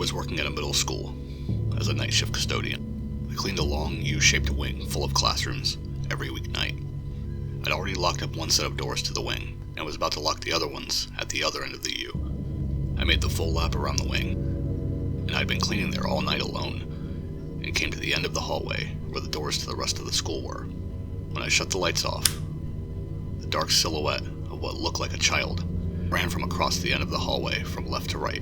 was working at a middle school as a night shift custodian. I cleaned a long U-shaped wing full of classrooms every weeknight. I'd already locked up one set of doors to the wing and was about to lock the other ones at the other end of the U. I made the full lap around the wing, and I'd been cleaning there all night alone, and came to the end of the hallway where the doors to the rest of the school were. When I shut the lights off, the dark silhouette of what looked like a child ran from across the end of the hallway from left to right.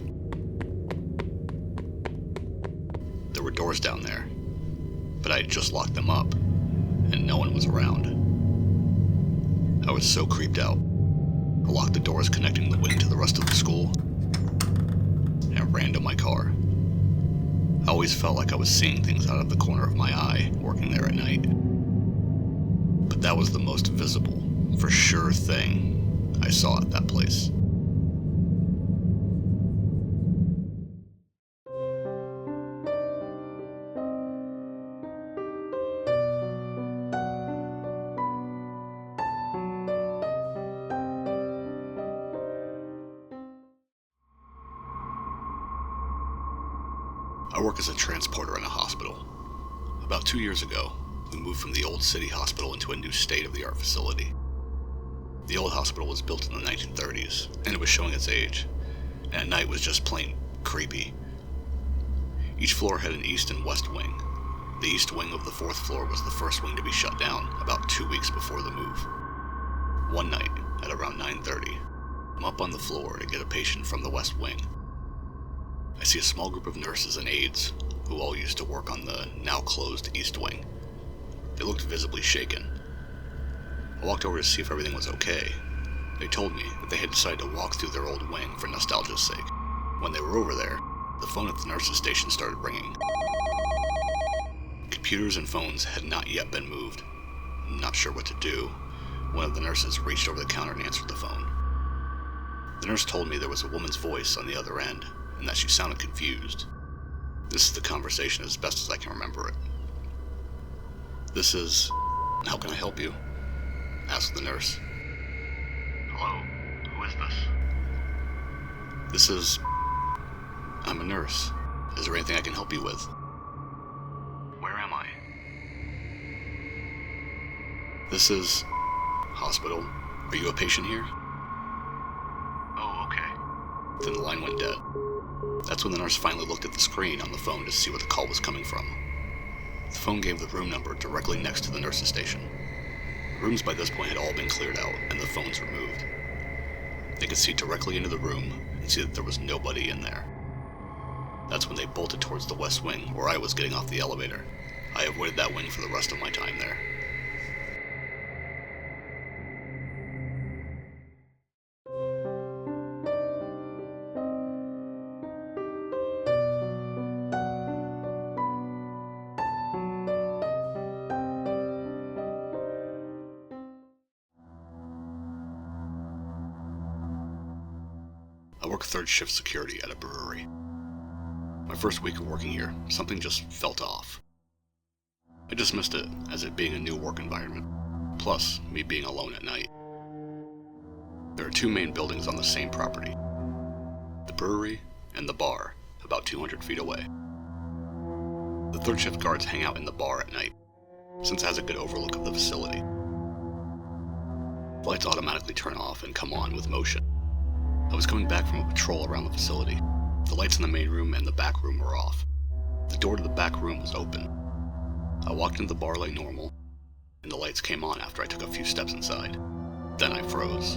There were doors down there, but I had just locked them up, and no one was around. I was so creeped out. I locked the doors connecting the wing to the rest of the school, and ran to my car. I always felt like I was seeing things out of the corner of my eye working there at night. But that was the most visible, for sure thing I saw at that place. I work as a transporter in a hospital. About 2 years ago, we moved from the old city hospital into a new state-of-the-art facility. The old hospital was built in the 1930s, and it was showing its age, and at night was just plain creepy. Each floor had an east and west wing. The east wing of the fourth floor was the first wing to be shut down about 2 weeks before the move. One night, at around 9:30, I'm up on the floor to get a patient from the west wing. I see a small group of nurses and aides who all used to work on the now-closed East Wing. They looked visibly shaken. I walked over to see if everything was okay. They told me that they had decided to walk through their old wing for nostalgia's sake. When they were over there, the phone at the nurses' station started ringing. Computers and phones had not yet been moved. Not sure what to do. One of the nurses reached over the counter and answered the phone. The nurse told me there was a woman's voice on the other end, and that she sounded confused. This is the conversation as best as I can remember it. "This is... How can I help you?" asked the nurse. Hello, who is this? "This is... I'm a nurse. Is there anything I can help you with?" Where am I? "This is... Hospital. Are you a patient here?" Oh, okay. Then the line went dead. That's when the nurse finally looked at the screen on the phone to see where the call was coming from. The phone gave the room number directly next to the nurse's station. The rooms by this point had all been cleared out and the phones removed. They could see directly into the room and see that there was nobody in there. That's when they bolted towards the west wing where I was getting off the elevator. I avoided that wing for the rest of my time there. I work third shift security at a brewery. My first week of working here, something just felt off. I dismissed it as it being a new work environment, plus me being alone at night. There are two main buildings on the same property, the brewery and the bar, about 200 feet away. The third shift guards hang out in the bar at night, since it has a good overlook of the facility. The lights automatically turn off and come on with motion. I was coming back from a patrol around the facility. The lights in the main room and the back room were off. The door to the back room was open. I walked into the bar like normal, and the lights came on after I took a few steps inside. Then I froze.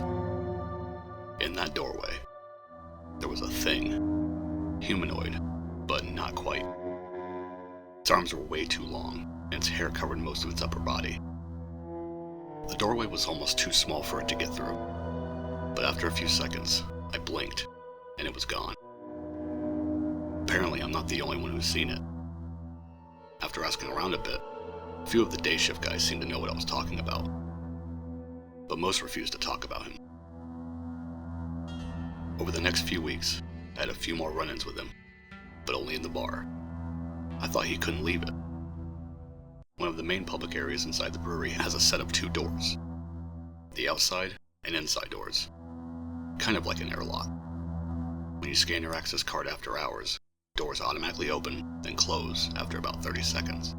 In that doorway, there was a thing. Humanoid, but not quite. Its arms were way too long, and its hair covered most of its upper body. The doorway was almost too small for it to get through, but after a few seconds, I blinked, and it was gone. Apparently, I'm not the only one who's seen it. After asking around a bit, a few of the day shift guys seemed to know what I was talking about, but most refused to talk about him. Over the next few weeks, I had a few more run-ins with him, but only in the bar. I thought he couldn't leave it. One of the main public areas inside the brewery has a set of two doors, the outside and inside doors, kind of like an airlock. When you scan your access card after hours, Doors automatically open, then close after about 30 seconds.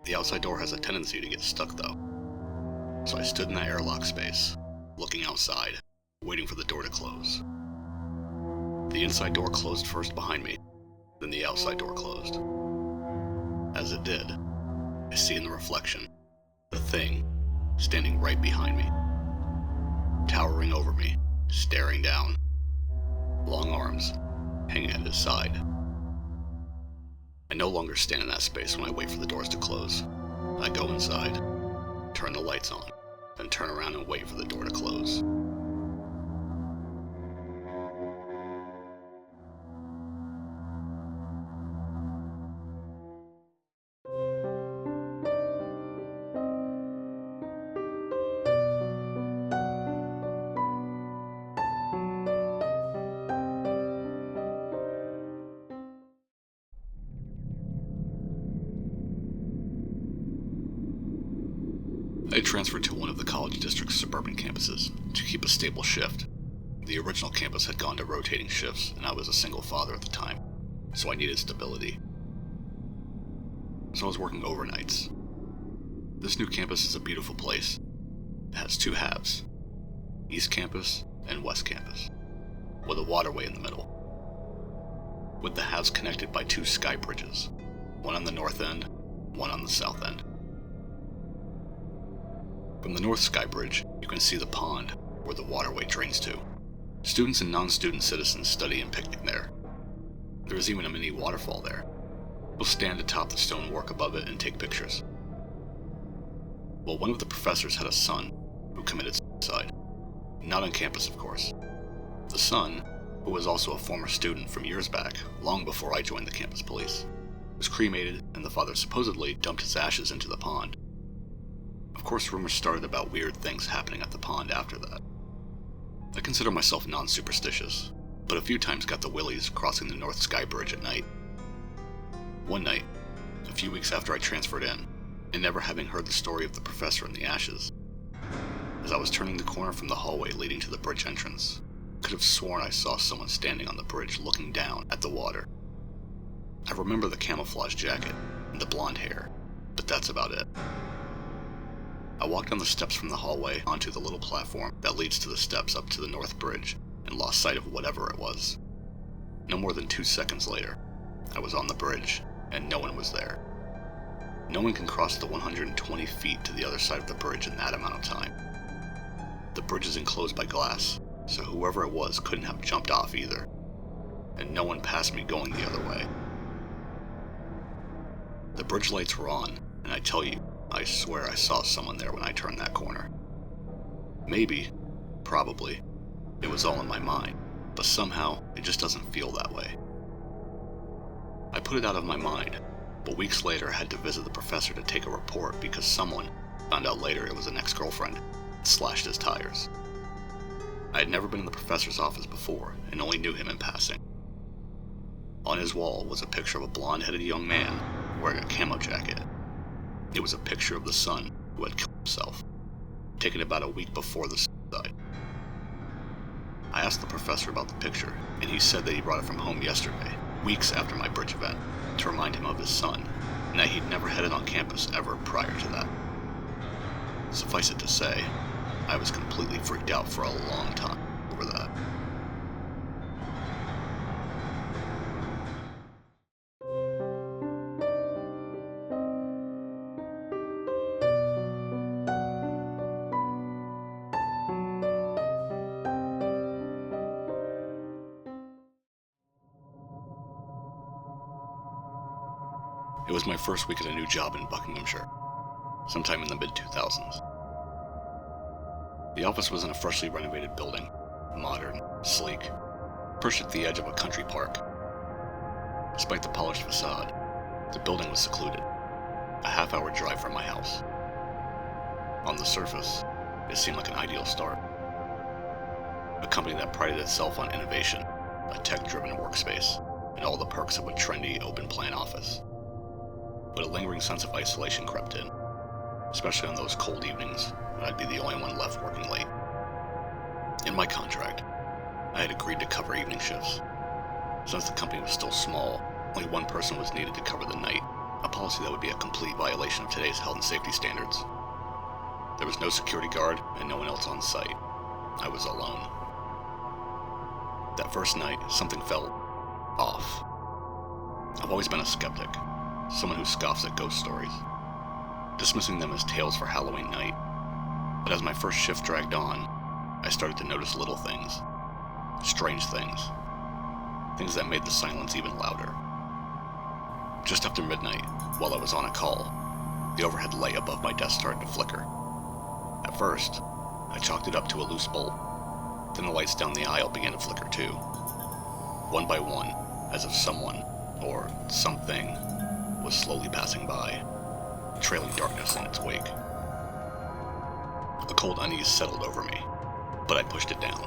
The outside door has a tendency to get stuck though. So I stood in the airlock space, looking outside, waiting for the door to close. The inside door closed first behind me, then the outside door closed. As it did, I see in the reflection, the thing standing right behind me, towering over me, staring down, long arms hanging at his side. I no longer stand in that space when I wait for the doors to close. I go inside, turn the lights on, then turn around and wait for the door to close. I transferred to one of the college district's suburban campuses to keep a stable shift. The original campus had gone to rotating shifts, and I was a single father at the time, so I needed stability. So I was working overnights. This new campus is a beautiful place. It has two halves, East Campus and West Campus, with a waterway in the middle, with the halves connected by two sky bridges, one on the north end, one on the south end. From the North Sky Bridge, you can see the pond where the waterway drains to. Students and non-student citizens study and picnic there. There is even a mini waterfall there. We'll stand atop the stonework above it and take pictures. Well, one of the professors had a son who committed suicide. Not on campus, of course. The son, who was also a former student from years back, long before I joined the campus police, was cremated, and the father supposedly dumped his ashes into the pond. Of course, rumors started about weird things happening at the pond after that. I consider myself non-superstitious, but a few times got the willies crossing the North Sky Bridge at night. One night, a few weeks after I transferred in, and never having heard the story of the professor and the ashes, as I was turning the corner from the hallway leading to the bridge entrance, I could have sworn I saw someone standing on the bridge looking down at the water. I remember the camouflage jacket and the blonde hair, but that's about it. I walked down the steps from the hallway onto the little platform that leads to the steps up to the North Bridge and lost sight of whatever it was. No more than 2 seconds later, I was on the bridge and no one was there. No one can cross the 120 feet to the other side of the bridge in that amount of time. The bridge is enclosed by glass, so whoever it was couldn't have jumped off either. And no one passed me going the other way. The bridge lights were on, and I tell you, I swear I saw someone there when I turned that corner. Maybe, probably, it was all in my mind, but somehow it just doesn't feel that way. I put it out of my mind, but weeks later I had to visit the professor to take a report because someone, found out later it was an ex-girlfriend, had slashed his tires. I had never been in the professor's office before and only knew him in passing. On his wall was a picture of a blonde-headed young man wearing a camo jacket. It was a picture of the son who had killed himself, taken about a week before the suicide. I asked the professor about the picture, and he said that he brought it from home yesterday, weeks after my bridge event, to remind him of his son, and that he'd never headed on campus ever prior to that. Suffice it to say, I was completely freaked out for a long time over that. It was my first week at a new job in Buckinghamshire, sometime in the mid-2000s. The office was in a freshly renovated building, modern, sleek, perched at the edge of a country park. Despite the polished facade, the building was secluded, a half-hour drive from my house. On the surface, it seemed like an ideal start. A company that prided itself on innovation, a tech-driven workspace, and all the perks of a trendy, open-plan office. But a lingering sense of isolation crept in, especially on those cold evenings when I'd be the only one left working late. In my contract, I had agreed to cover evening shifts, Since the company was still small, only one person was needed to cover the night, a policy that would be a complete violation of today's health and safety standards. There was no security guard and no one else on site. I was alone. That first night, something felt off. I've always been a skeptic, someone who scoffs at ghost stories, dismissing them as tales for Halloween night. But as my first shift dragged on, I started to notice little things, strange things that made the silence even louder. Just after midnight, while I was on a call, the overhead light above my desk started to flicker. At first, I chalked it up to a loose bolt. Then the lights down the aisle began to flicker too, one by one, as if someone, or something, was slowly passing by, trailing darkness in its wake. A cold unease settled over me, but I pushed it down,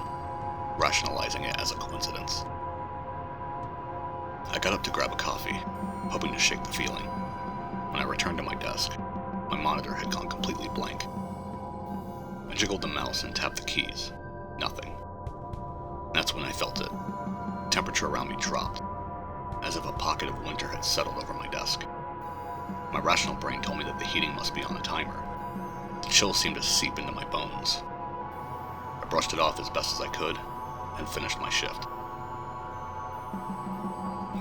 rationalizing it as a coincidence. I got up to grab a coffee, hoping to shake the feeling. When I returned to my desk, my monitor had gone completely blank. I jiggled the mouse and tapped the keys. Nothing. That's when I felt it. Temperature around me dropped, as if a pocket of winter had settled over my desk. My rational brain told me that the heating must be on a timer. The chill seemed to seep into my bones. I brushed it off as best as I could, and finished my shift.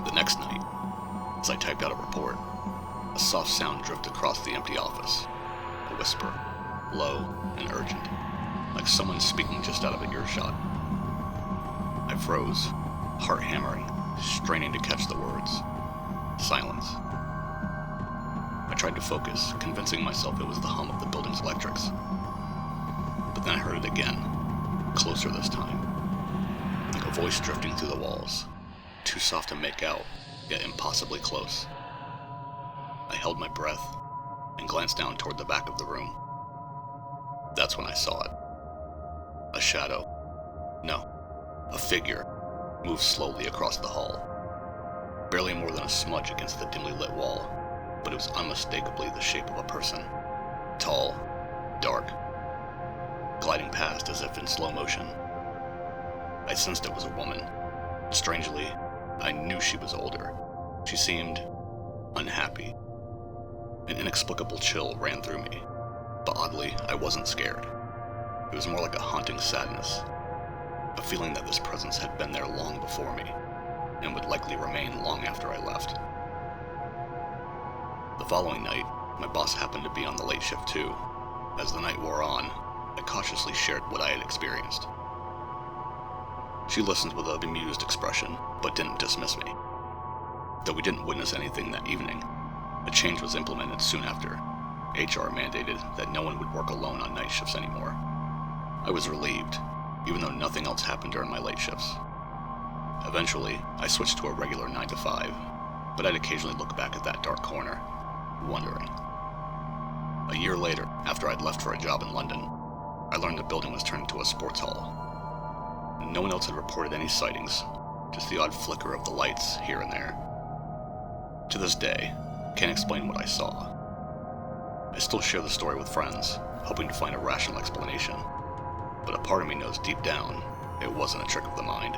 The next night, as I typed out a report, a soft sound drifted across the empty office. A whisper, low and urgent, like someone speaking just out of a earshot. I froze, heart hammering, straining to catch the words. Silence. I tried to focus, convincing myself it was the hum of the building's electrics. But then I heard it again, closer this time, like a voice drifting through the walls, too soft to make out, yet impossibly close. I held my breath and glanced down toward the back of the room. That's when I saw it. A shadow. No, a figure moved slowly across the hall. Barely more than a smudge against the dimly lit wall, but it was unmistakably the shape of a person. Tall, dark, gliding past as if in slow motion. I sensed it was a woman. Strangely, I knew she was older. She seemed unhappy. An inexplicable chill ran through me, but oddly, I wasn't scared. It was more like a haunting sadness, a feeling that this presence had been there long before me, and would likely remain long after I left. The following night, my boss happened to be on the late shift too. As the night wore on, I cautiously shared what I had experienced. She listened with a bemused expression, but didn't dismiss me. Though we didn't witness anything that evening, a change was implemented soon after. HR mandated that no one would work alone on night shifts anymore. I was relieved, even though nothing else happened during my late shifts. Eventually, I switched to a regular 9 to 5, but I'd occasionally look back at that dark corner, wondering. A year later, after I'd left for a job in London, I learned the building was turned into a sports hall. No one else had reported any sightings, just the odd flicker of the lights here and there. To this day, can't explain what I saw. I still share the story with friends, hoping to find a rational explanation, but a part of me knows deep down it wasn't a trick of the mind.